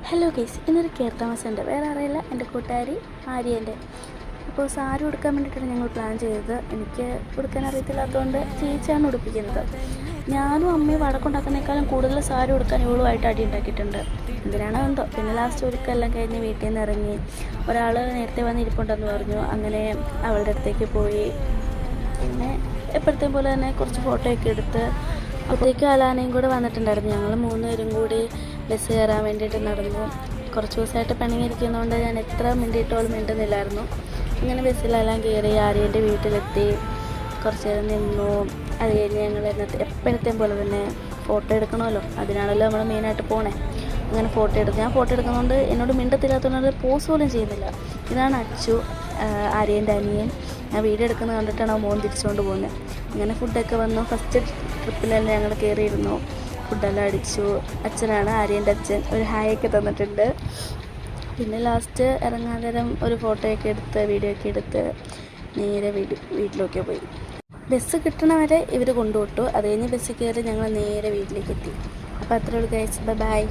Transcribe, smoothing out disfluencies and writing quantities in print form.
Hello guys, ഇന്നൊരു കേരളമാസമുണ്ട്. വേറെ അറിയില്ല, എൻ്റെ കൂട്ടുകാരി ആര്യൻ്റെ. അപ്പോൾ സാരി ഉടുക്കാൻ വേണ്ടിയിട്ടാണ് ഞങ്ങൾ പ്ലാൻ ചെയ്തത്. എനിക്ക് ഉടുക്കാൻ അറിയത്തില്ലാത്തതുകൊണ്ട് ചേച്ചിയാണ് ഉടുപ്പിക്കുന്നത്. ഞാനും അമ്മയും വടക്കുണ്ടാക്കുന്നേക്കാളും കൂടുതൽ സാരി ഉടുക്കാൻ ഇവളുമായിട്ട് അടി ഉണ്ടാക്കിയിട്ടുണ്ട്. എന്തിനാണോ എന്തോ. പിന്നെ ലാസ്റ്റ് ഒരുക്കെല്ലാം കഴിഞ്ഞ് വീട്ടിൽ നിന്ന് ഇറങ്ങി. ഒരാൾ നേരത്തെ വന്ന് ഇരിപ്പുണ്ടെന്ന് പറഞ്ഞു. അങ്ങനെ അവളുടെ അടുത്തേക്ക് പോയി. പിന്നെ എപ്പോഴത്തേയും പോലെ തന്നെ കുറച്ച് ഫോട്ടോയൊക്കെ എടുത്ത് അപ്പോഴത്തേക്കും അലാനയും കൂടെ വന്നിട്ടുണ്ടായിരുന്നു. ഞങ്ങൾ 3 പേരും കൂടി ബസ് കയറാൻ വേണ്ടിയിട്ട് നടന്നു. കുറച്ച് ദിവസമായിട്ട് പിണങ്ങിയിരിക്കുന്നതുകൊണ്ട് ഞാൻ എത്ര മിണ്ടിയിട്ടോളം മിണ്ടുന്നില്ലായിരുന്നു. ഇങ്ങനെ ബസ്സിലെല്ലാം കയറി ആര്യൻ്റെ വീട്ടിലെത്തി. കുറച്ച് നേരം നിന്നു. അത് കഴിഞ്ഞ് ഞങ്ങൾ എപ്പോഴത്തേയും പോലെ തന്നെ ഫോട്ടോ എടുക്കണമല്ലോ, അതിനാണല്ലോ നമ്മൾ മെയിനായിട്ട് പോണേ. അങ്ങനെ ഫോട്ടോ എടുക്കും. ഞാൻ ഫോട്ടോ എടുക്കുന്നതുകൊണ്ട് എന്നോട് മിണ്ടത്തില്ലാത്തതുകൊണ്ട് പോസ് പോലും ചെയ്യുന്നില്ല. ഇതാണ് അച്ചു, ആര്യൻ്റെ അനിയൻ. ഞാൻ വീഡിയോ എടുക്കുന്നത് കണ്ടിട്ടാണ് ആ മോൻ തിരിച്ചുകൊണ്ട് പോകുന്നത്. അങ്ങനെ ഫുഡൊക്കെ വന്നു. ഫസ്റ്റ് ട്രിപ്പിലെല്ലാം ഞങ്ങൾ കയറിയിരുന്നു. ഫുഡെല്ലാം അടിച്ചു. അച്ഛനാണ്, ആര്യൻ്റെ അച്ഛൻ. ഒരു ഹായൊക്കെ തന്നിട്ടുണ്ട്. പിന്നെ ലാസ്റ്റ് ഇറങ്ങാൻ നേരം ഒരു ഫോട്ടോയൊക്കെ എടുത്ത് വീഡിയോ ഒക്കെ എടുത്ത് നേരെ വീട്ടിലൊക്കെ പോയി. ബസ് കിട്ടണ വരെ ഇവർ കൊണ്ടുവിട്ടു. അത് കഴിഞ്ഞ് ബസ്സിൽ കയറി ഞങ്ങൾ നേരെ വീട്ടിലേക്ക് എത്തി. അപ്പോൾ അത്രയുള്ളൂ ഗൈസ്. ബൈ.